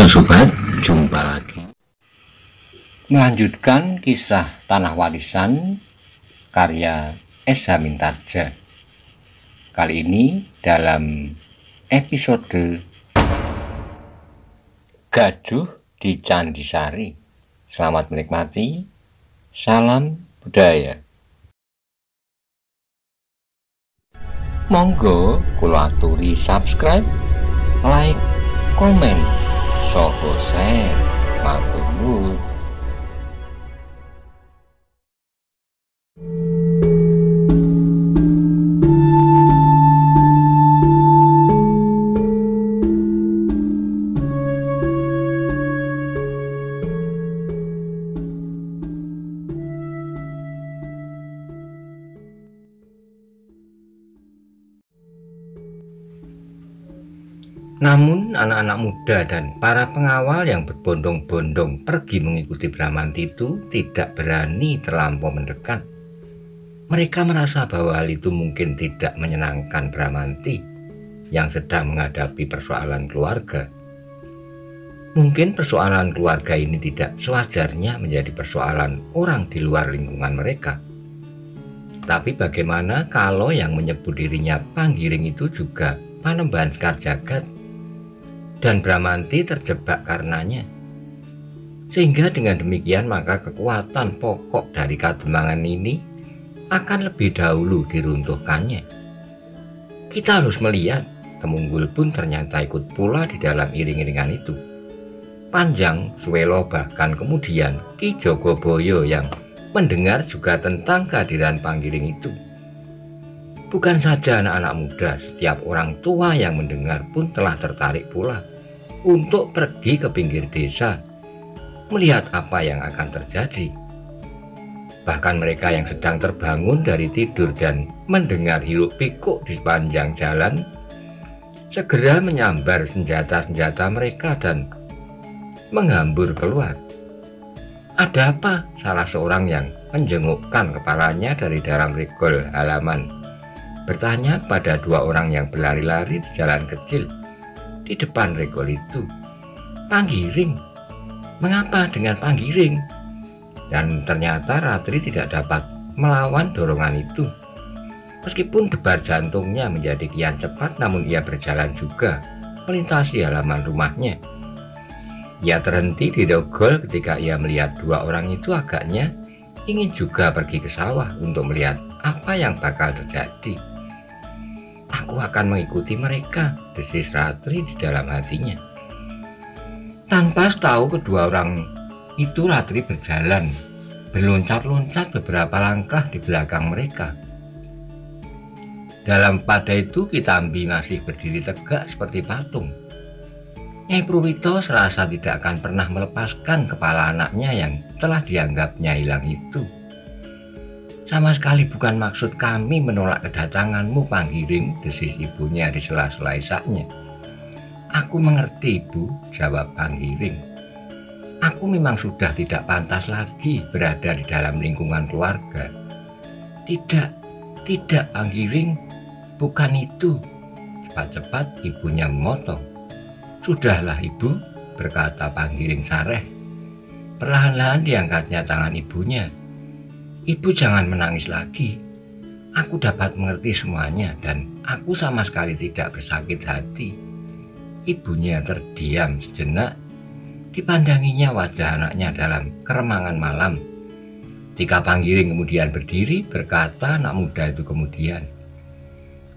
sobat, jumpa lagi. Melanjutkan kisah Tanah Warisan karya S. Hamintarja. Kali ini dalam episode Gaduh di Candi Sari. Selamat menikmati. Salam budaya. Monggo kula aturi subscribe, like, komen, soho share, matur nuwun. Namun anak-anak muda dan para pengawal yang berbondong-bondong pergi mengikuti Bramanti itu tidak berani terlampau mendekat. Mereka merasa bahwa hal itu mungkin tidak menyenangkan Bramanti yang sedang menghadapi persoalan keluarga. Mungkin persoalan keluarga ini tidak sewajarnya menjadi persoalan orang di luar lingkungan mereka. Tapi bagaimana kalau yang menyebut dirinya Panggiring itu juga Panembahan Sekar Jagad? Dan Bramanti terjebak karenanya. Sehingga dengan demikian maka kekuatan pokok dari Kademangan ini akan lebih dahulu diruntuhkannya. Kita harus melihat Temunggul pun ternyata ikut pula di dalam iring-iringan itu. Panjang, Suwelo, bahkan kemudian Ki Jogoboyo yang mendengar juga tentang kehadiran Panggiring itu. Bukan saja anak-anak muda, setiap orang tua yang mendengar pun telah tertarik pula untuk pergi ke pinggir desa, melihat apa yang akan terjadi. Bahkan mereka yang sedang terbangun dari tidur dan mendengar hiruk pikuk di sepanjang jalan, segera menyambar senjata-senjata mereka dan menghambur keluar. Ada apa? Salah seorang yang menjengukkan kepalanya dari dalam regol halaman bertanya pada dua orang yang berlari-lari di jalan kecil di depan regol itu. Panggiring? Mengapa dengan Panggiring? Dan ternyata Ratri tidak dapat melawan dorongan itu. Meskipun debar jantungnya menjadi kian cepat, namun ia berjalan juga melintasi halaman rumahnya. Ia terhenti di regol ketika ia melihat dua orang itu agaknya ingin juga pergi ke sawah untuk melihat apa yang bakal terjadi. Aku akan mengikuti mereka, desis Ratri di dalam hatinya. Tanpa tahu kedua orang itu, Ratri berjalan, berloncat-loncat beberapa langkah di belakang mereka. Dalam pada itu Kitambi masih berdiri tegak seperti patung. Nyai Pruwito serasa tidak akan pernah melepaskan kepala anaknya yang telah dianggapnya hilang itu. Sama sekali bukan maksud kami menolak kedatanganmu, Panggiring, desis ibunya di sela-sela isaknya. Aku mengerti, Ibu, jawab Panggiring. Aku memang sudah tidak pantas lagi berada di dalam lingkungan keluarga. Tidak, Panggiring, bukan itu. Cepat-cepat ibunya memotong. Sudahlah, Ibu, berkata Panggiring sareh. Perlahan-lahan diangkatnya tangan ibunya. Ibu jangan menangis lagi. Aku dapat mengerti semuanya dan aku sama sekali tidak bersakit hati. Ibunya terdiam sejenak. Dipandanginya wajah anaknya dalam keremangan malam. Ketika Panggiring kemudian berdiri, berkata anak muda itu kemudian,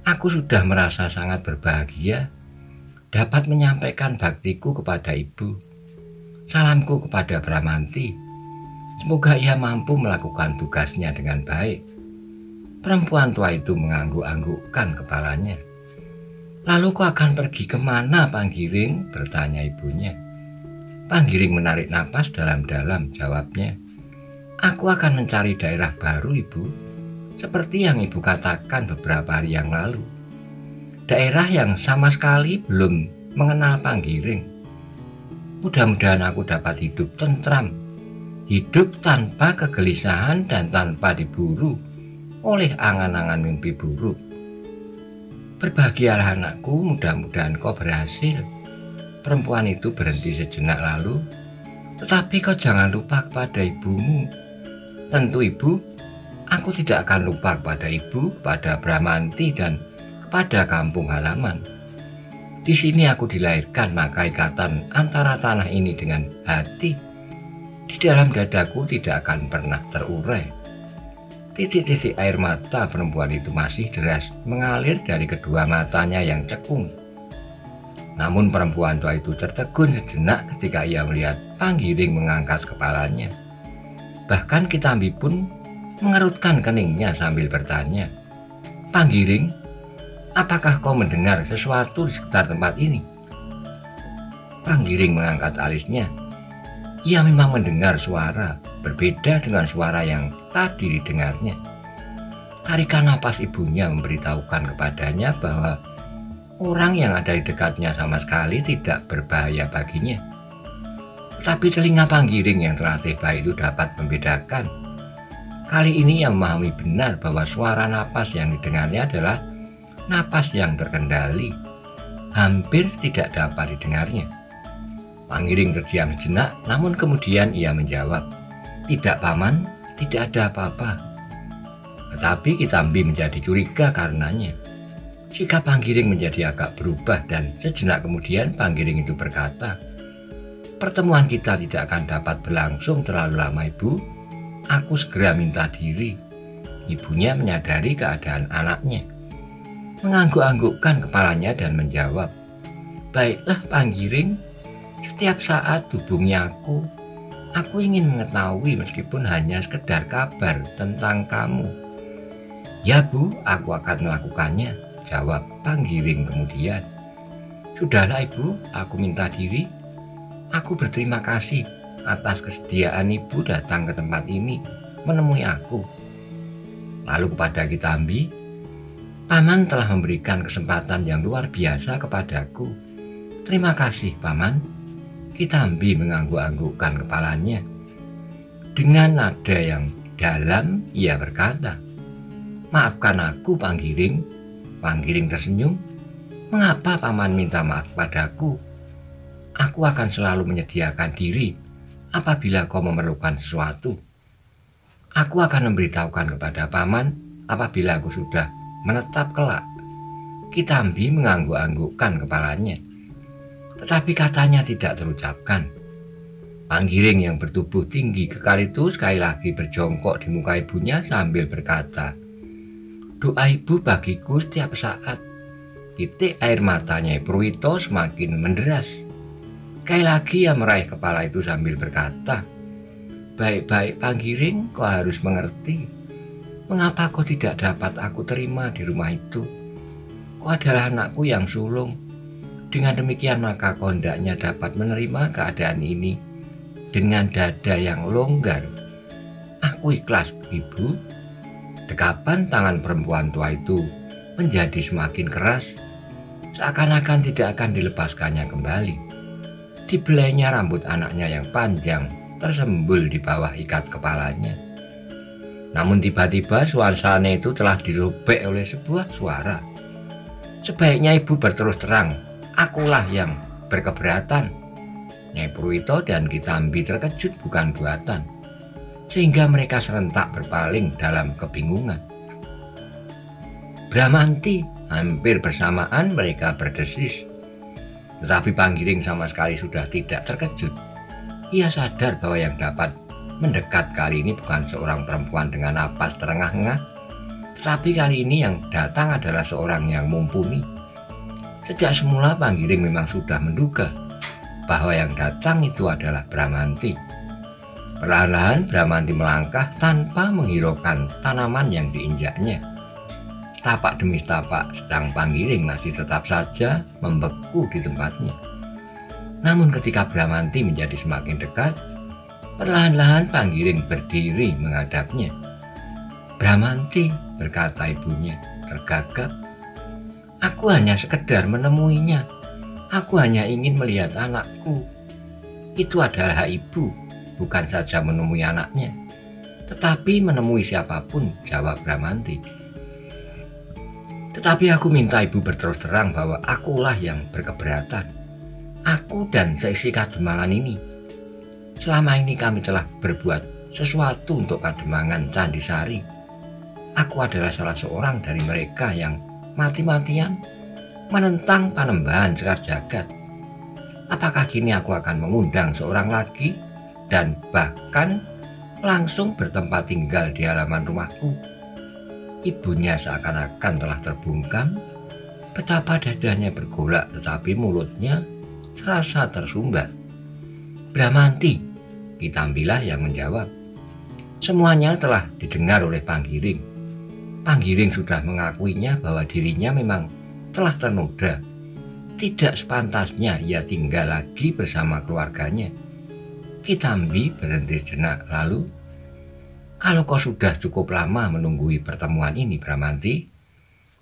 aku sudah merasa sangat berbahagia dapat menyampaikan baktiku kepada ibu. Salamku kepada Bramanti. Semoga ia mampu melakukan tugasnya dengan baik. Perempuan tua itu mengangguk-anggukkan kepalanya. Lalu kau akan pergi kemana, Panggiring? Bertanya ibunya. Panggiring menarik napas dalam-dalam, jawabnya. Aku akan mencari daerah baru, Ibu. Seperti yang Ibu katakan beberapa hari yang lalu. Daerah yang sama sekali belum mengenal Panggiring. Mudah-mudahan aku dapat hidup tentram. Hidup tanpa kegelisahan dan tanpa diburu oleh angan-angan mimpi buruk. Berbahagialah anakku, mudah-mudahan kau berhasil. Perempuan itu berhenti sejenak lalu, "Tetapi kau jangan lupa kepada ibumu." "Tentu ibu, aku tidak akan lupa kepada ibu, kepada Bramanti, dan kepada kampung halaman. Di sini aku dilahirkan, maka ikatan antara tanah ini dengan hati di dalam dadaku tidak akan pernah terurai." Titik-titik air mata perempuan itu masih deras mengalir dari kedua matanya yang cekung. Namun perempuan tua itu tertegun sejenak ketika ia melihat Panggiring mengangkat kepalanya. Bahkan Kitambi pun mengerutkan keningnya sambil bertanya, "Panggiring, apakah kau mendengar sesuatu di sekitar tempat ini?" Panggiring mengangkat alisnya. Ia memang mendengar suara, berbeda dengan suara yang tadi didengarnya. Tarikan napas ibunya memberitahukan kepadanya bahwa orang yang ada di dekatnya sama sekali tidak berbahaya baginya. Tetapi telinga Panggiring yang terlatih baik itu dapat membedakan. Kali ini ia memahami benar bahwa suara napas yang didengarnya adalah napas yang terkendali, hampir tidak dapat didengarnya. Panggiring terdiam sejenak, namun kemudian ia menjawab, "Tidak, Paman, tidak ada apa-apa." Tetapi Kitambi menjadi curiga karenanya. Sikap Panggiring menjadi agak berubah dan sejenak kemudian Panggiring itu berkata, "Pertemuan kita tidak akan dapat berlangsung terlalu lama, Ibu. Aku segera minta diri." Ibunya menyadari keadaan anaknya, mengangguk-anggukkan kepalanya dan menjawab, "Baiklah Panggiring, setiap saat hubungi aku. Aku ingin mengetahui meskipun hanya sekedar kabar tentang kamu." "Ya Bu, aku akan melakukannya," jawab Panggiring kemudian. "Sudahlah Ibu, aku minta diri. Aku berterima kasih atas kesediaan Ibu datang ke tempat ini menemui aku." Lalu kepada Kitambi, "Paman telah memberikan kesempatan yang luar biasa kepadaku. Terima kasih, Paman." Kitambi mengangguk-anggukkan kepalanya. Dengan nada yang dalam ia berkata, "Maafkan aku, Panggiring." Panggiring tersenyum. "Mengapa Paman minta maaf padaku? Aku akan selalu menyediakan diri apabila kau memerlukan sesuatu. Aku akan memberitahukan kepada Paman apabila aku sudah menetap kelak." Kitambi mengangguk-anggukkan kepalanya, tetapi katanya tidak terucapkan. Panggiring yang bertubuh tinggi kekal itu sekali lagi berjongkok di muka ibunya sambil berkata, "Doa Ibu bagiku setiap saat." Titik air matanya Purwito semakin menderas. Sekali lagi ia meraih kepala itu sambil berkata, "Baik-baik Panggiring, kau harus mengerti. Mengapa kau tidak dapat aku terima di rumah itu? Kau adalah anakku yang sulung. Dengan demikian maka kau hendaknya dapat menerima keadaan ini dengan dada yang longgar." "Aku ikhlas, Ibu." Dekapan tangan perempuan tua itu menjadi semakin keras, seakan-akan tidak akan dilepaskannya kembali. Dibelainya rambut anaknya yang panjang tersembul di bawah ikat kepalanya. Namun tiba-tiba suasana itu telah dirobek oleh sebuah suara. "Sebaiknya Ibu berterus terang, akulah yang berkeberatan." Nyai Purwito dan Kitambi terkejut bukan buatan, sehingga mereka serentak berpaling dalam kebingungan. "Bramanti!" Hampir bersamaan mereka berdesis. Tetapi Panggiring sama sekali sudah tidak terkejut. Ia sadar bahwa yang dapat mendekat kali ini bukan seorang perempuan dengan napas terengah-engah, tetapi kali ini yang datang adalah seorang yang mumpuni. Sejak semula Panggiring memang sudah menduga bahwa yang datang itu adalah Bramanti. Perlahan-lahan Bramanti melangkah tanpa menghiraukan tanaman yang diinjaknya. Tapak demi tapak sedang Panggiring masih tetap saja membeku di tempatnya. Namun ketika Bramanti menjadi semakin dekat, perlahan-lahan Panggiring berdiri menghadapnya. "Bramanti," berkata ibunya tergagap, "aku hanya sekedar menemuinya. Aku hanya ingin melihat anakku." "Itu adalah hak ibu, bukan saja menemui anaknya, tetapi menemui siapapun," jawab Bramanti. "Tetapi aku minta ibu berterus terang bahwa akulah yang berkeberatan." Aku dan seisi Kademangan ini, selama ini kami telah berbuat sesuatu untuk Kademangan Candisari. Aku adalah salah seorang dari mereka yang mati-matian menentang Panembahan Sekar Jagad. Apakah kini aku akan mengundang seorang lagi dan bahkan langsung bertempat tinggal di halaman rumahku? Ibunya seakan-akan telah terbungkam. Betapa dadanya bergolak tetapi mulutnya serasa tersumbat. "Bramanti," Kitambilah yang menjawab. Semuanya telah didengar oleh Panggiring. Panggiring sudah mengakuinya bahwa dirinya memang telah ternoda. Tidak sepantasnya ia tinggal lagi bersama keluarganya. Kitambi berhenti sejenak lalu, "Kalau kau sudah cukup lama menunggui pertemuan ini, Bramanti,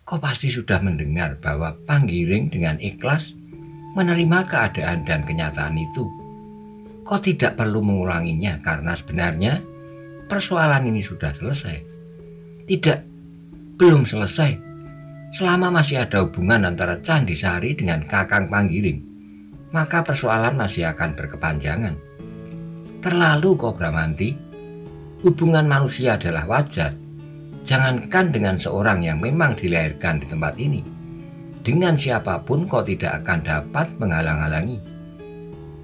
kau pasti sudah mendengar bahwa Panggiring dengan ikhlas menerima keadaan dan kenyataan itu. Kau tidak perlu mengulanginya karena sebenarnya persoalan ini sudah selesai." "Tidak, belum selesai. Selama masih ada hubungan antara Candisari dengan Kakang Panggiring, maka persoalan masih akan berkepanjangan." "Terlalu kau, Bramanti. Hubungan manusia adalah wajar. Jangankan dengan seorang yang memang dilahirkan di tempat ini, dengan siapapun kau tidak akan dapat menghalang-halangi.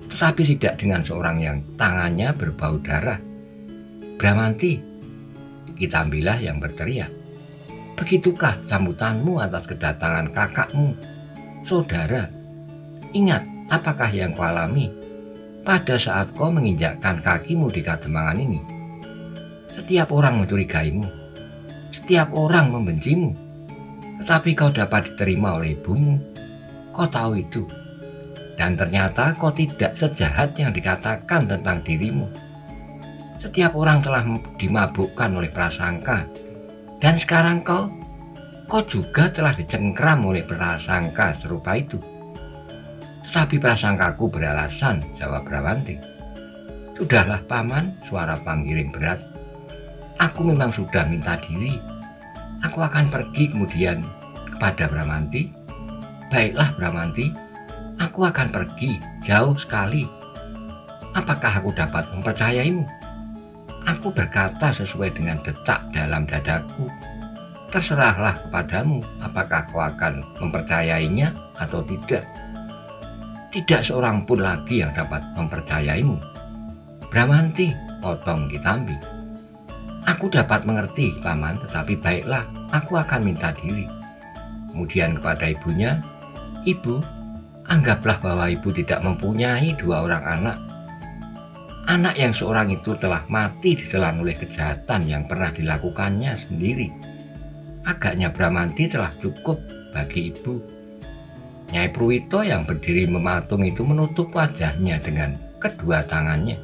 Tetapi tidak dengan seorang yang tangannya berbau darah." "Bramanti," Kitambilah yang berteriak, "begitukah sambutanmu atas kedatangan kakakmu, saudara? Ingat apakah yang kau alami pada saat kau menginjakkan kakimu di Kademangan ini. Setiap orang mencurigaimu, setiap orang membencimu, tetapi kau dapat diterima oleh ibumu. Kau tahu itu. Dan ternyata kau tidak sejahat yang dikatakan tentang dirimu. Setiap orang telah dimabukkan oleh prasangka. Dan sekarang kau juga telah dicengkram oleh prasangka serupa itu." "Tetapi prasangkaku beralasan," jawab Bramanti. "Sudahlah Paman," suara Panggiring berat. "Aku memang sudah minta diri. Aku akan pergi." Kemudian kepada Bramanti, "Baiklah Bramanti, aku akan pergi jauh sekali. Apakah aku dapat mempercayaimu?" Aku berkata sesuai dengan detak dalam dadaku. Terserahlah kepadamu apakah kau akan mempercayainya atau tidak. Tidak seorang pun lagi yang dapat mempercayaimu. "Bramanti," potong Kitambi. "Aku dapat mengerti Paman, tetapi baiklah, aku akan minta diri." Kemudian kepada ibunya, "Ibu, anggaplah bahwa ibu tidak mempunyai dua orang anak. Anak yang seorang itu telah mati ditelan oleh kejahatan yang pernah dilakukannya sendiri. Agaknya Bramanti telah cukup bagi ibu." Nyai Pruwito yang berdiri mematung itu menutup wajahnya dengan kedua tangannya.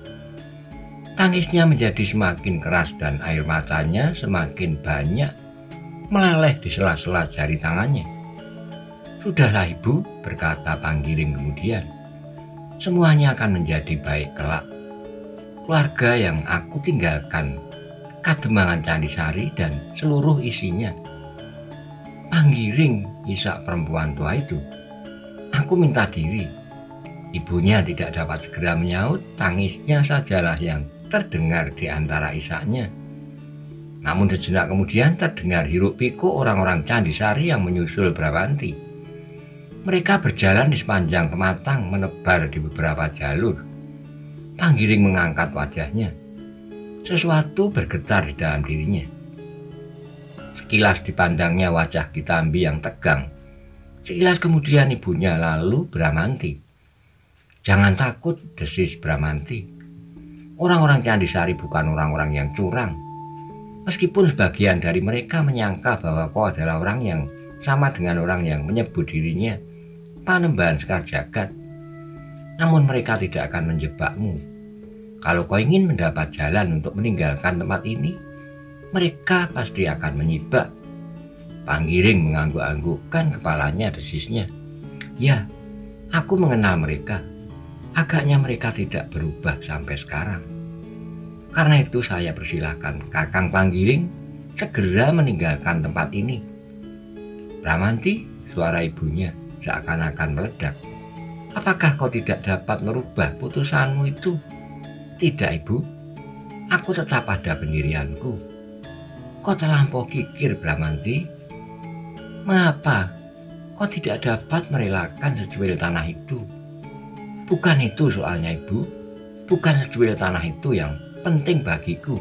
Tangisnya menjadi semakin keras dan air matanya semakin banyak meleleh di sela-sela jari tangannya. "Sudahlah ibu," berkata Panggiring kemudian. "Semuanya akan menjadi baik kelak. Keluarga yang aku tinggalkan, Kademangan Candisari dan seluruh isinya." Panggiring, isak perempuan tua itu. "Aku minta diri." Ibunya tidak dapat segera menyaut, tangisnya sajalah yang terdengar di antara isaknya. Namun sejenak kemudian terdengar hiruk-pikuk orang-orang Candisari yang menyusul Bramanti. Mereka berjalan di sepanjang pematang menebar di beberapa jalur. Panggiring mengangkat wajahnya. Sesuatu bergetar di dalam dirinya. Sekilas dipandangnya wajah Kitambi yang tegang. Sekilas kemudian ibunya lalu Bramanti. "Jangan takut," desis Bramanti. "Orang-orang Candisari bukan orang-orang yang curang. Meskipun sebagian dari mereka menyangka bahwa kau adalah orang yang sama dengan orang yang menyebut dirinya Panembahan Sekar Jagad, namun mereka tidak akan menjebakmu. Kalau kau ingin mendapat jalan untuk meninggalkan tempat ini, mereka pasti akan menyibak." Panggiring mengangguk-anggukkan kepalanya, desisnya. "Ya, aku mengenal mereka. Agaknya mereka tidak berubah sampai sekarang. Karena itu saya persilahkan Kakang Panggiring segera meninggalkan tempat ini." "Bramanti," suara ibunya seakan-akan meledak. Apakah kau tidak dapat merubah putusanmu itu? Tidak, Ibu. Aku tetap pada pendirianku. Kau terlampau kikir, Bramanti. Mengapa kau tidak dapat merelakan secuil tanah itu? Bukan itu soalnya, Ibu. Bukan secuil tanah itu yang penting bagiku.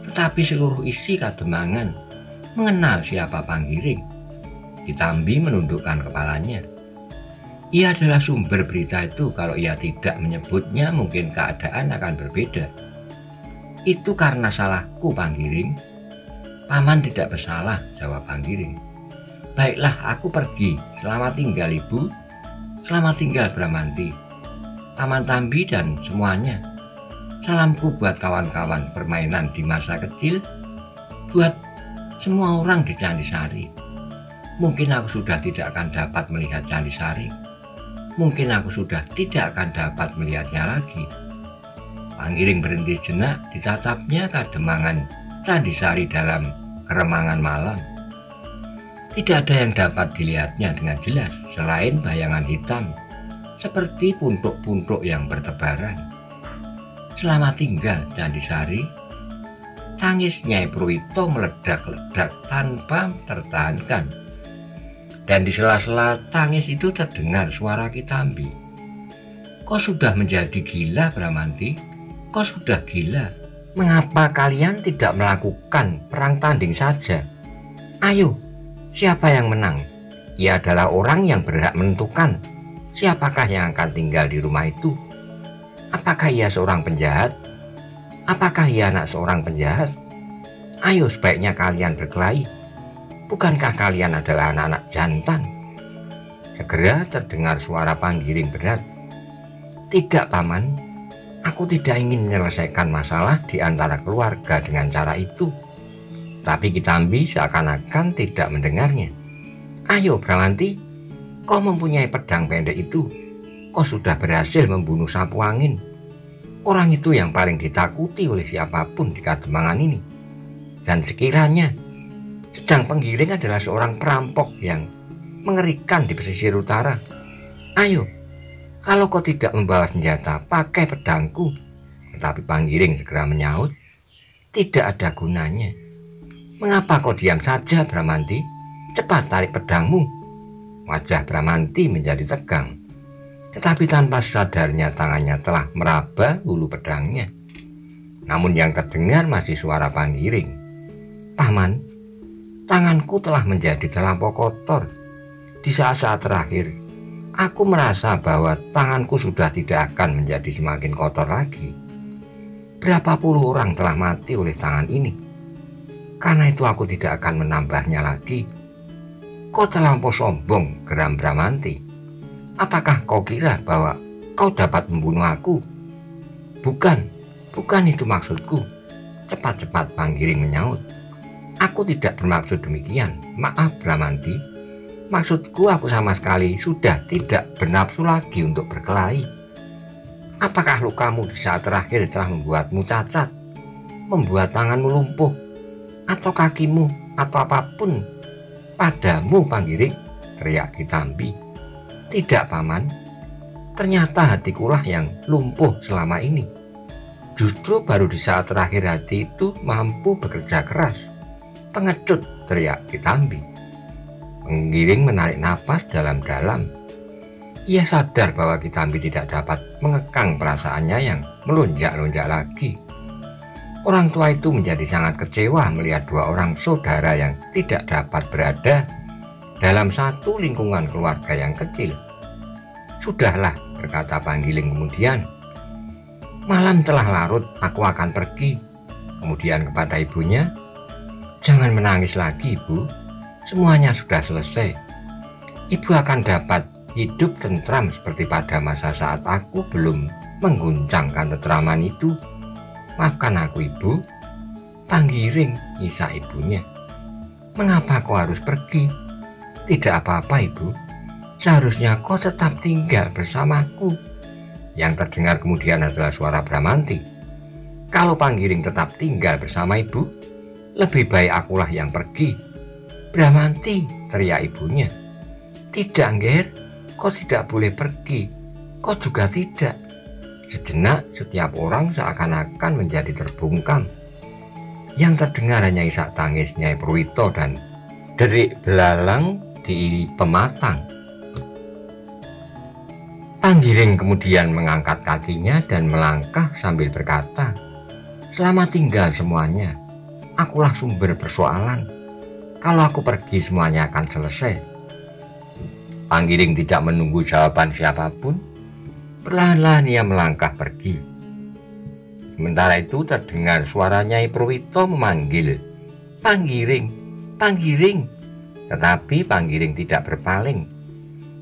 Tetapi seluruh isi Kademangan mengenal siapa Panggiring. Kitambi menundukkan kepalanya. Ia adalah sumber berita itu. Kalau ia tidak menyebutnya, mungkin keadaan akan berbeda. Itu karena salahku, Panggiring. Paman tidak bersalah, jawab Panggiring. Baiklah, aku pergi. Selamat tinggal, Ibu. Selamat tinggal, Bramanti, Paman Tambi dan semuanya. Salamku buat kawan-kawan permainan di masa kecil, buat semua orang di Candisari. Mungkin aku sudah tidak akan dapat melihat Candisari. Mungkin aku sudah tidak akan dapat melihatnya lagi. Panggiring berhenti jenak, ditatapnya Kademangan Candisari dalam keremangan malam. Tidak ada yang dapat dilihatnya dengan jelas selain bayangan hitam seperti puntuk-puntuk yang bertebaran. Selamat tinggal, Candisari. Tangis Nyai Purwito meledak-ledak tanpa tertahankan. Dan di sela-sela tangis itu terdengar suara Kitambi. Kau sudah menjadi gila, Bramanti. Kau sudah gila. Mengapa kalian tidak melakukan perang tanding saja? Ayo, siapa yang menang? Ia adalah orang yang berhak menentukan siapakah yang akan tinggal di rumah itu. Apakah ia seorang penjahat? Apakah ia anak seorang penjahat? Ayo, sebaiknya kalian berkelahi. Bukankah kalian adalah anak-anak jantan? Segera terdengar suara Panggiring berat. Tidak, Paman. Aku tidak ingin menyelesaikan masalah di antara keluarga dengan cara itu. Tapi Kitambi seakan-akan tidak mendengarnya. Ayo, Bramanti. Kau mempunyai pedang pendek itu. Kau sudah berhasil membunuh sapu angin. Orang itu yang paling ditakuti oleh siapapun di Kademangan ini. Dan sekiranya sedang Panggiring adalah seorang perampok yang mengerikan di pesisir utara. Ayo, kalau kau tidak membawa senjata, pakai pedangku. Tetapi Panggiring segera menyaut, tidak ada gunanya. Mengapa kau diam saja, Bramanti? Cepat tarik pedangmu. Wajah Bramanti menjadi tegang. Tetapi tanpa sadarnya tangannya telah meraba hulu pedangnya. Namun yang terdengar masih suara Panggiring. Paman, tanganku telah menjadi terlampau kotor. Di saat-saat terakhir, aku merasa bahwa tanganku sudah tidak akan menjadi semakin kotor lagi. Berapa puluh orang telah mati oleh tangan ini. Karena itu aku tidak akan menambahnya lagi. Kau terlampau sombong, geram Bramanti. Apakah kau kira bahwa kau dapat membunuh aku? Bukan itu maksudku. Cepat-cepat Panggiring menyaut. Aku tidak bermaksud demikian. Maaf, Bramanti. Maksudku, aku sama sekali sudah tidak bernafsu lagi untuk berkelahi. Apakah lukamu di saat terakhir telah membuatmu cacat? Membuat tanganmu lumpuh? Atau kakimu? Atau apapun padamu, Panggiring? Teriak Kitambi. Tidak, Paman. Ternyata hatikulah yang lumpuh selama ini. Justru baru di saat terakhir hati itu mampu bekerja keras. Pengecut, teriak Kitambi. Panggiring menarik nafas dalam-dalam. Ia sadar bahwa Kitambi tidak dapat mengekang perasaannya yang melonjak-lonjak lagi. Orang tua itu menjadi sangat kecewa melihat dua orang saudara yang tidak dapat berada dalam satu lingkungan keluarga yang kecil. Sudahlah, berkata Panggiling kemudian. Malam telah larut, aku akan pergi. Kemudian kepada ibunya, jangan menangis lagi, Ibu. Semuanya sudah selesai. Ibu akan dapat hidup tentram seperti pada masa saat aku belum mengguncangkan tetraman itu. Maafkan aku, Ibu. Panggiring, nyisa ibunya. Mengapa kau harus pergi? Tidak apa-apa, Ibu. Seharusnya kau tetap tinggal bersamaku. Yang terdengar kemudian adalah suara Bramanti. Kalau Panggiring tetap tinggal bersama ibu, lebih baik akulah yang pergi. Bramanti, teriak ibunya. Tidak, Ngger. Kau tidak boleh pergi, kau juga tidak. Sejenak setiap orang seakan-akan menjadi terbungkam. Yang terdengar hanya isak tangis Nyai Purwito dan derik belalang di pematang. Panggiring kemudian mengangkat kakinya dan melangkah sambil berkata, "Selamat tinggal semuanya. Akulah sumber persoalan. Kalau aku pergi semuanya akan selesai." Panggiring tidak menunggu jawaban siapapun. Perlahan-lahan ia melangkah pergi. Sementara itu terdengar suara Nyai Purwito memanggil, "Panggiring, Panggiring." Tetapi Panggiring tidak berpaling.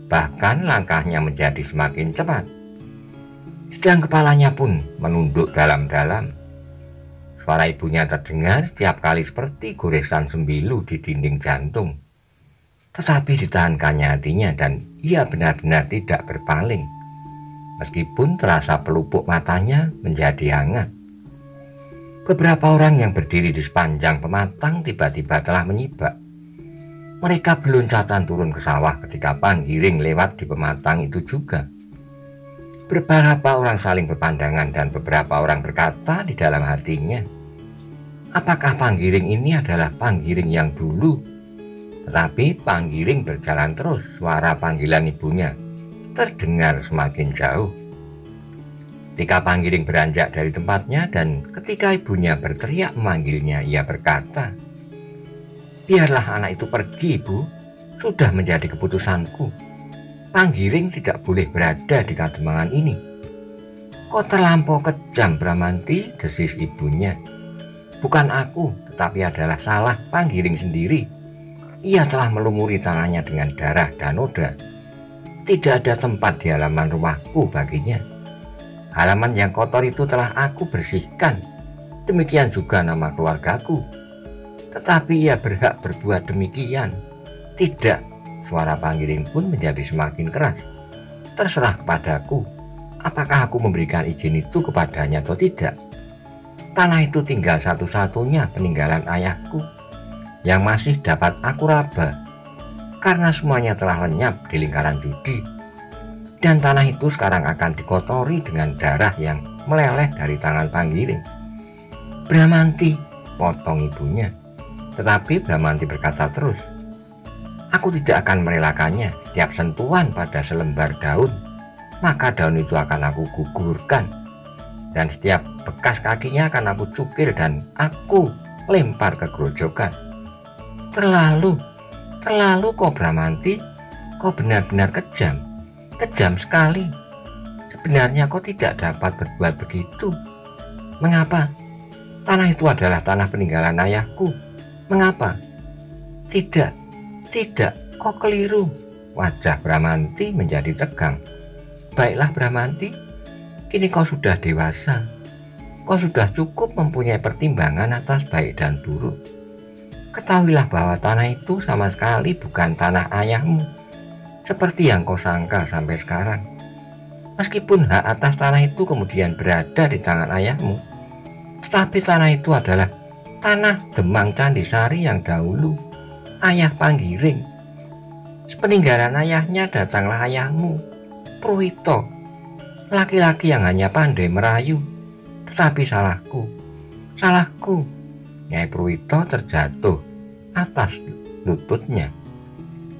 Bahkan langkahnya menjadi semakin cepat. Sedang kepalanya pun menunduk dalam-dalam. Suara ibunya terdengar setiap kali seperti goresan sembilu di dinding jantung. Tetapi ditahankannya hatinya dan ia benar-benar tidak berpaling. Meskipun terasa pelupuk matanya menjadi hangat. Beberapa orang yang berdiri di sepanjang pematang tiba-tiba telah menyibak. Mereka beloncatan turun ke sawah ketika Panggiring lewat di pematang itu juga. Beberapa orang saling berpandangan dan beberapa orang berkata di dalam hatinya, apakah Panggiring ini adalah Panggiring yang dulu? Tetapi Panggiring berjalan terus. Suara panggilan ibunya terdengar semakin jauh. Ketika Panggiring beranjak dari tempatnya dan ketika ibunya berteriak memanggilnya, ia berkata, "Biarlah anak itu pergi, Ibu. Sudah menjadi keputusanku. Panggiring tidak boleh berada di Kademangan ini." "Kau terlampau kejam, Bramanti," desis ibunya. "Bukan aku, tetapi adalah salah Panggiring sendiri. Ia telah melumuri tangannya dengan darah dan noda. Tidak ada tempat di halaman rumahku baginya. Halaman yang kotor itu telah aku bersihkan. Demikian juga nama keluargaku. Tetapi ia berhak berbuat demikian." "Tidak," suara Panggiring pun menjadi semakin keras. "Terserah kepadaku. Apakah aku memberikan izin itu kepadanya atau tidak? Tanah itu tinggal satu-satunya peninggalan ayahku yang masih dapat aku raba, karena semuanya telah lenyap di lingkaran judi. Dan tanah itu sekarang akan dikotori dengan darah yang meleleh dari tangan Panggiring." "Bramanti," potong ibunya. Tetapi Bramanti berkata terus, "Aku tidak akan merelakannya. Setiap sentuhan pada selembar daun, maka daun itu akan aku gugurkan. Dan setiap bekas kakinya akan aku cukir dan aku lempar ke gerojokan." Terlalu kau Bramanti. Kau benar-benar kejam. Kejam sekali. Sebenarnya kau tidak dapat berbuat begitu. Mengapa? Tanah itu adalah tanah peninggalan ayahku. Mengapa? Tidak, kau keliru. Wajah Bramanti menjadi tegang. "Baiklah Bramanti, kini kau sudah dewasa. Kau sudah cukup mempunyai pertimbangan atas baik dan buruk. Ketahuilah bahwa tanah itu sama sekali bukan tanah ayahmu, seperti yang kau sangka sampai sekarang. Meskipun hak atas tanah itu kemudian berada di tangan ayahmu, tetapi tanah itu adalah tanah Demang Candisari yang dahulu ayah Panggiring. Sepeninggalan ayahnya datanglah ayahmu, Purwito, laki-laki yang hanya pandai merayu. Tetapi salahku. Nyai Purwito terjatuh atas lututnya.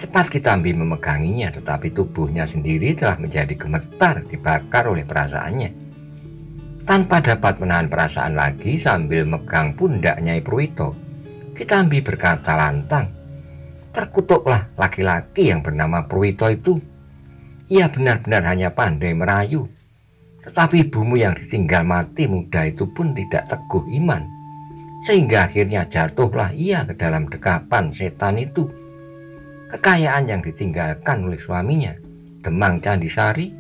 Cepat Kitambi memeganginya, tetapi tubuhnya sendiri telah menjadi gemetar dibakar oleh perasaannya. Tanpa dapat menahan perasaan lagi, sambil megang pundak Nyai Purwito, Kitambi berkata lantang, "Terkutuklah laki-laki yang bernama Purwito itu. Ia benar-benar hanya pandai merayu. Tetapi ibumu yang ditinggal mati muda itu pun tidak teguh iman, sehingga akhirnya jatuhlah ia ke dalam dekapan setan itu. Kekayaan yang ditinggalkan oleh suaminya, Demang Candisari,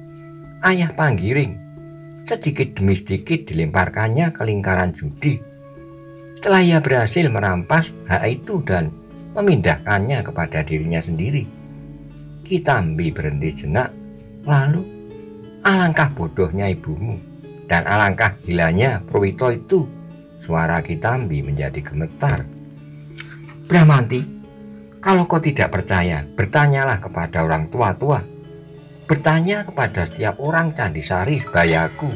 ayah Panggiring, sedikit demi sedikit dilemparkannya ke lingkaran judi. Setelah ia berhasil merampas hak itu dan memindahkannya kepada dirinya sendiri." Kitambi berhenti jenak, lalu, "Alangkah bodohnya ibumu dan alangkah gilanya Purwito itu." Suara Kitambi menjadi gemetar. "Bramanti, kalau kau tidak percaya, bertanyalah kepada orang tua-tua. bertanya kepada setiap orang Candisari sebayaku,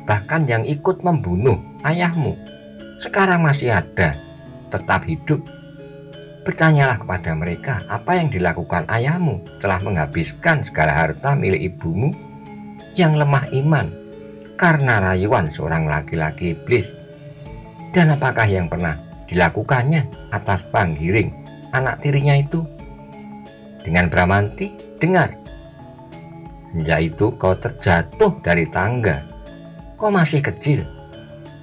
bahkan yang ikut membunuh ayahmu, sekarang masih ada, tetap hidup. Bertanyalah kepada mereka apa yang dilakukan ayahmu setelah menghabiskan segala harta milik ibumu yang lemah iman karena rayuan seorang laki-laki iblis. Dan apakah yang pernah dilakukannya atas Panggiring, anak tirinya itu? Dengan Bramanti, dengar. Sejak itu kau terjatuh dari tangga. Kau masih kecil,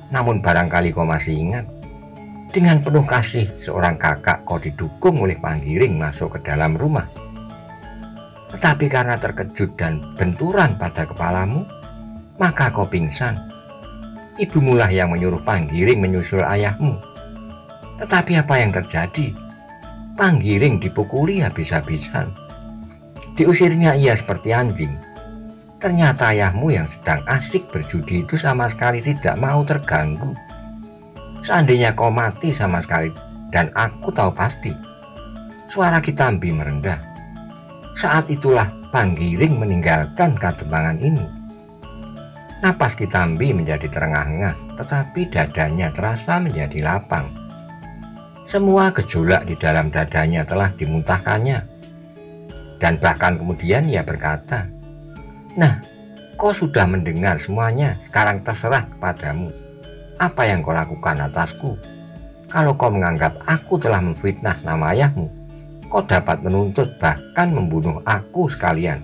namun barangkali kau masih ingat. Dengan penuh kasih seorang kakak kau didukung oleh Panggiring masuk ke dalam rumah. Tetapi karena terkejut dan benturan pada kepalamu, maka kau pingsan. Ibumulah yang menyuruh Panggiring menyusul ayahmu. Tetapi apa yang terjadi? Panggiring dipukuli habis-habisan. Diusirnya ia seperti anjing. Ternyata ayahmu yang sedang asik berjudi itu sama sekali tidak mau terganggu. Seandainya kau mati sama sekali, dan aku tahu pasti. Suara Kitambi merendah. Saat itulah Panggiring meninggalkan katembangan ini. Napas Kitambi menjadi terengah-engah, tetapi dadanya terasa menjadi lapang. Semua gejolak di dalam dadanya telah dimuntahkannya. Dan bahkan kemudian ia berkata, "Nah, kau sudah mendengar semuanya, sekarang terserah kepadamu. Apa yang kau lakukan atasku? Kalau kau menganggap aku telah memfitnah nama ayahmu, kau dapat menuntut bahkan membunuh aku sekalian."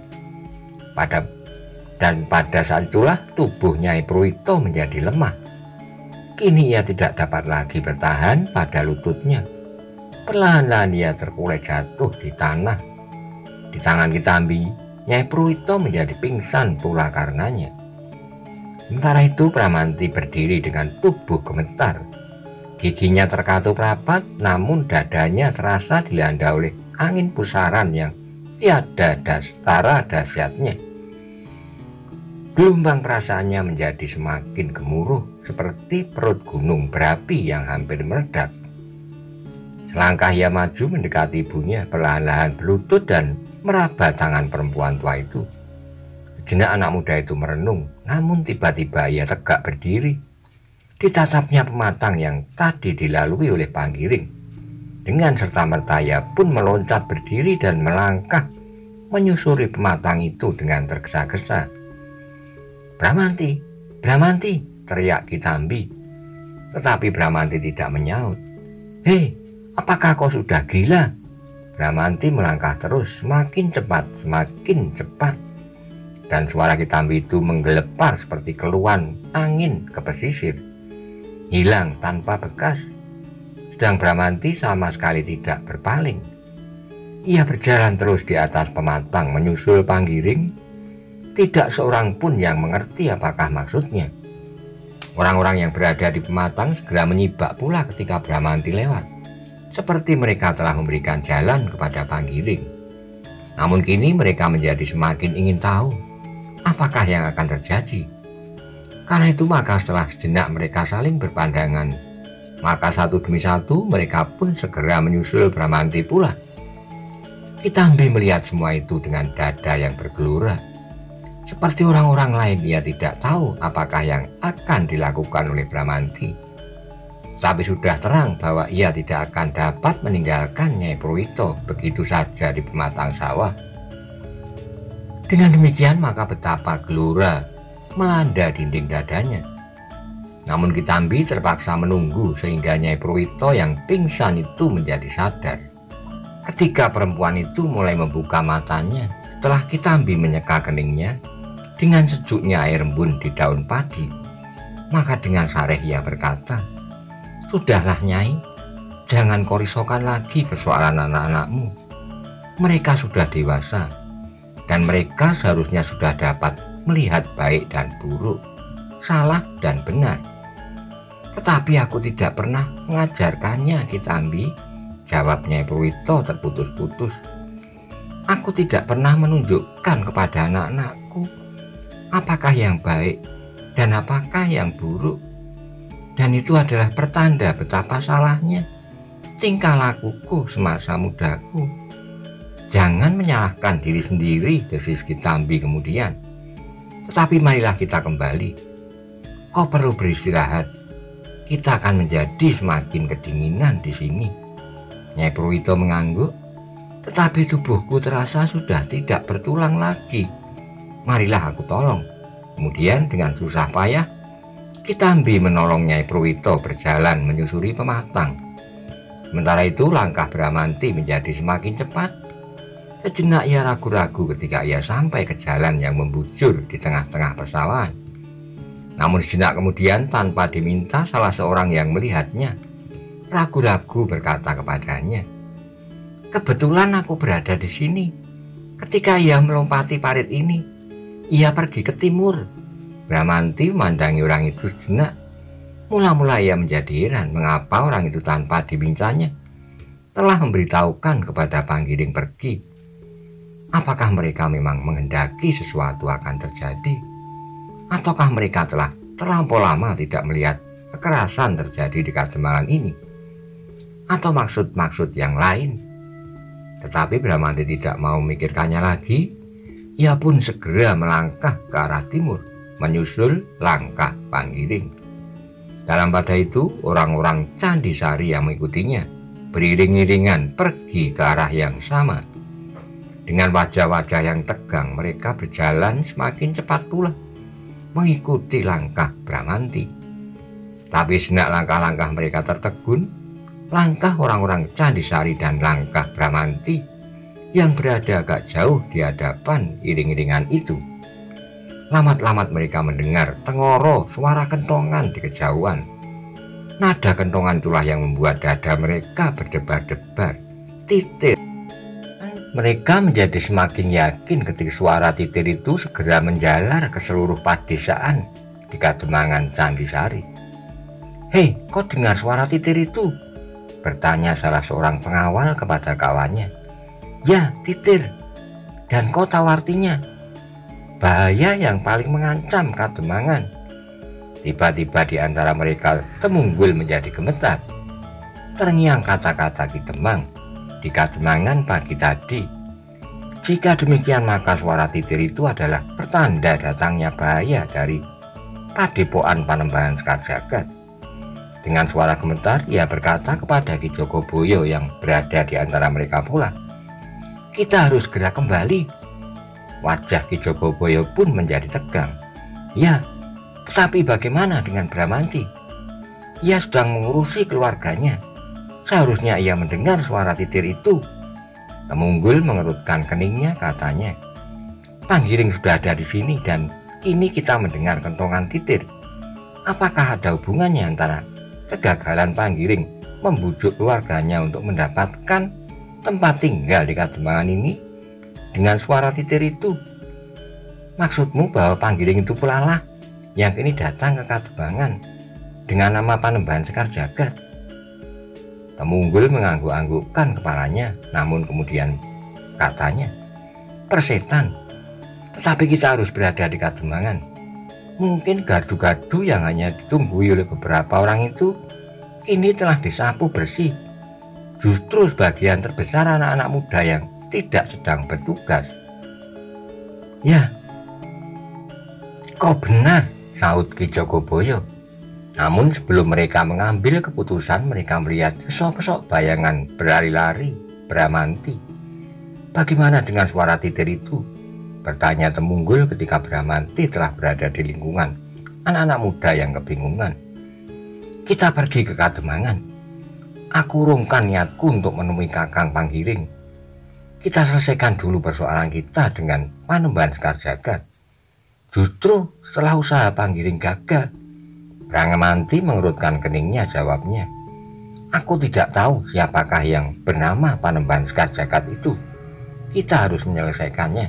Dan pada saat itulah tubuh Nyai Pruwito menjadi lemah. Kini ia tidak dapat lagi bertahan pada lututnya. Perlahan-lahan ia terkulai jatuh di tanah. Di tangan Kitambi, Nyai Pruwito menjadi pingsan pula karenanya. Sementara itu Bramanti berdiri dengan tubuh gemetar. Giginya terkatup rapat, namun dadanya terasa dilanda oleh angin pusaran yang tiada setara dahsyatnya. Gelombang perasaannya menjadi semakin gemuruh seperti perut gunung berapi yang hampir meledak. Selangkah ia maju mendekati ibunya, perlahan-lahan berlutut dan meraba tangan perempuan tua itu. Sejenak anak muda itu merenung, namun tiba-tiba ia tegak berdiri. Ditatapnya pematang yang tadi dilalui oleh Panggiring. Dengan serta-merta ia pun meloncat berdiri dan melangkah menyusuri pematang itu dengan tergesa-gesa. "Bramanti, Bramanti!" teriak Kitambi. Tetapi Bramanti tidak menyaut. "Hei, apakah kau sudah gila?" Bramanti melangkah terus, semakin cepat. Dan suara Kitambi itu menggelepar seperti keluhan angin ke pesisir. Hilang tanpa bekas. Sedang Bramanti sama sekali tidak berpaling. Ia berjalan terus di atas pematang menyusul Panggiring. Tidak seorang pun yang mengerti apakah maksudnya. Orang-orang yang berada di pematang segera menyibak pula ketika Bramanti lewat, seperti mereka telah memberikan jalan kepada Panggiring. Namun kini mereka menjadi semakin ingin tahu apakah yang akan terjadi. Karena itu maka setelah sejenak mereka saling berpandangan, maka satu demi satu mereka pun segera menyusul Bramanti pula. Kitambi melihat semua itu dengan dada yang bergelora. Seperti orang-orang lain, ia tidak tahu apakah yang akan dilakukan oleh Bramanti. Tapi sudah terang bahwa ia tidak akan dapat meninggalkan Nyai Pruwito begitu saja di pematang sawah. Dengan demikian maka betapa gelora melanda dinding dadanya. Namun Kitambi terpaksa menunggu sehingga Nyai Pruwito yang pingsan itu menjadi sadar. Ketika perempuan itu mulai membuka matanya setelah Kitambi menyeka keningnya dengan sejuknya air embun di daun padi, maka dengan sareh ia berkata, "Sudahlah Nyai, jangan kau risaukan lagi persoalan anak-anakmu. Mereka sudah dewasa, dan mereka seharusnya sudah dapat melihat baik dan buruk, salah dan benar. Tetapi aku tidak pernah mengajarkannya, Kitambi," jawab Nyai Pruwito terputus-putus. "Aku tidak pernah menunjukkan kepada anak-anakku apakah yang baik dan apakah yang buruk. Dan itu adalah pertanda betapa salahnya tingkah lakuku semasa mudaku. Jangan menyalahkan diri sendiri, desis Kitambi kemudian. Tetapi marilah kita kembali. Kau perlu beristirahat. Kita akan menjadi semakin kedinginan di sini. Nyai Purwito mengangguk. Tetapi tubuhku terasa sudah tidak bertulang lagi. Marilah aku tolong. Kemudian dengan susah payah, Kitambi menolong Nyai Purwito berjalan menyusuri pematang. Sementara itu langkah Bramanti menjadi semakin cepat. Sejenak ia ragu-ragu ketika ia sampai ke jalan yang membujur di tengah-tengah persawahan. Namun sejenak kemudian tanpa diminta salah seorang yang melihatnya ragu-ragu berkata kepadanya, "Kebetulan aku berada di sini. Ketika ia melompati parit ini, ia pergi ke timur." Bramanti memandangi orang itu sejenak. Mula-mula ia menjadi heran mengapa orang itu tanpa dimintanya telah memberitahukan kepada Panggiling pergi. Apakah mereka memang menghendaki sesuatu akan terjadi? Ataukah mereka telah terlampau lama tidak melihat kekerasan terjadi di Kademangan ini? Atau maksud-maksud yang lain? Tetapi Bramanti tidak mau memikirkannya lagi. Ia pun segera melangkah ke arah timur, menyusul langkah Panggiling. Dalam pada itu, orang-orang Candisari yang mengikutinya beriring-iringan pergi ke arah yang sama. Dengan wajah-wajah yang tegang, mereka berjalan semakin cepat pula, mengikuti langkah Bramanti. Tapi sejenak langkah-langkah mereka tertegun, langkah orang-orang Candisari dan langkah Bramanti yang berada agak jauh di hadapan iring-iringan itu. Lamat-lamat mereka mendengar tengoro suara kentongan di kejauhan. Nada kentongan itulah yang membuat dada mereka berdebar-debar. Titir. Mereka menjadi semakin yakin ketika suara titir itu segera menjalar ke seluruh padesaan di Kademangan Candisari. "Hei, kau dengar suara titir itu?" bertanya salah seorang pengawal kepada kawannya. "Ya, titir. Dan kau tahu artinya? Bahaya yang paling mengancam Kademangan." Tiba-tiba di antara mereka Temunggul menjadi gemetar. Terngiang kata-kata Ki Demang di Kademangan pagi tadi. Jika demikian maka suara titir itu adalah pertanda datangnya bahaya dari Padepokan Panembahan Sekar Jagad. Dengan suara gemetar ia berkata kepada Ki Jogoboyo yang berada di antara mereka pula, "Kita harus segera kembali." Wajah Ki Jogoboyo pun menjadi tegang. "Ya, tetapi bagaimana dengan Bramanti? Ia sedang mengurusi keluarganya. Seharusnya ia mendengar suara titir itu." Temunggul mengerutkan keningnya, katanya, "Panggiling sudah ada di sini dan kini kita mendengar kentongan titir. Apakah ada hubungannya antara kegagalan Panggiling membujuk keluarganya untuk mendapatkan tempat tinggal di Kademangan ini dengan suara titir itu? Maksudmu bahwa Panggiling itu pula lah yang kini datang ke Kademangan dengan nama Panembahan Sekar Jagad?" Temunggul mengangguk-anggukkan kepalanya, namun kemudian katanya, "Persetan, tetapi kita harus berada di Kademangan. Mungkin gardu-gardu yang hanya ditunggui oleh beberapa orang itu kini telah disapu bersih. Justru sebagian terbesar anak-anak muda yang tidak sedang bertugas." "Ya, kau benar," sahut Ki Jogoboyo. Namun sebelum mereka mengambil keputusan, mereka melihat sesosok bayangan berlari-lari Bramanti. "Bagaimana dengan suara titir itu?" bertanya Temunggul ketika Bramanti telah berada di lingkungan anak-anak muda yang kebingungan. "Kita pergi ke Kademangan. Aku urungkan niatku untuk menemui Kakang Panggiling. Kita selesaikan dulu persoalan kita dengan Panembahan Sekar Jagad. Justru setelah usaha Panggiling gagal." Bramanti mengerutkan keningnya, jawabnya, "Aku tidak tahu siapakah yang bernama Panembahan Sekar Jagad itu. Kita harus menyelesaikannya."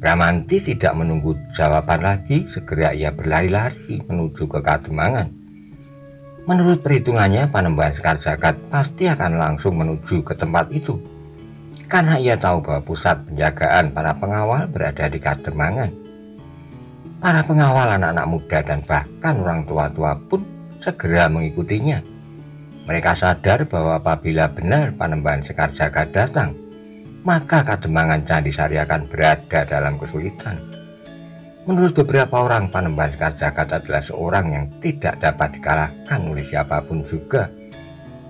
Bramanti tidak menunggu jawaban lagi, segera ia berlari-lari menuju ke Kademangan. Menurut perhitungannya, Panembahan Sekar Jagad pasti akan langsung menuju ke tempat itu, karena ia tahu bahwa pusat penjagaan para pengawal berada di Kademangan. Para pengawal anak-anak muda dan bahkan orang tua-tua pun segera mengikutinya. Mereka sadar bahwa apabila benar Panembahan Sekar Jagad datang, maka Kademangan Candisari akan berada dalam kesulitan. Menurut beberapa orang, Panembahan Sekar Jagad adalah seorang yang tidak dapat dikalahkan oleh siapapun juga.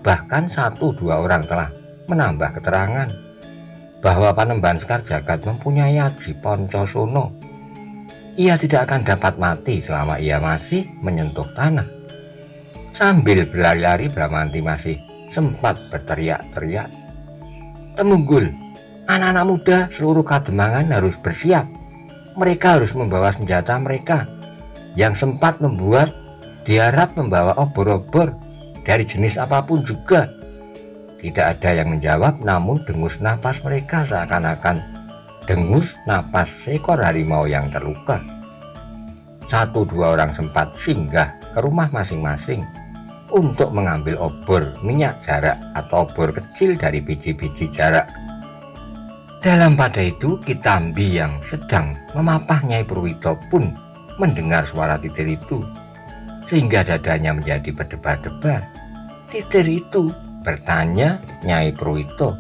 Bahkan 1-2 orang telah menambah keterangan bahwa Panembahan Sekar Jagad mempunyai aji Poncosono. Ia tidak akan dapat mati selama ia masih menyentuh tanah. Sambil berlari-lari, Bramanti masih sempat berteriak-teriak, "Temunggul, anak-anak muda seluruh Kademangan harus bersiap. Mereka harus membawa senjata mereka." Yang sempat membuat diharap membawa obor-obor dari jenis apapun juga. Tidak ada yang menjawab, namun dengus nafas mereka seakan-akan dengus napas seekor harimau yang terluka. 1-2 orang sempat singgah ke rumah masing-masing untuk mengambil obor minyak jarak atau obor kecil dari biji-biji jarak. Dalam pada itu, Kitambi yang sedang memapah Nyai Purwito pun mendengar suara titir itu, sehingga dadanya menjadi berdebar-debar. "Titir itu?" bertanya Nyai Purwito.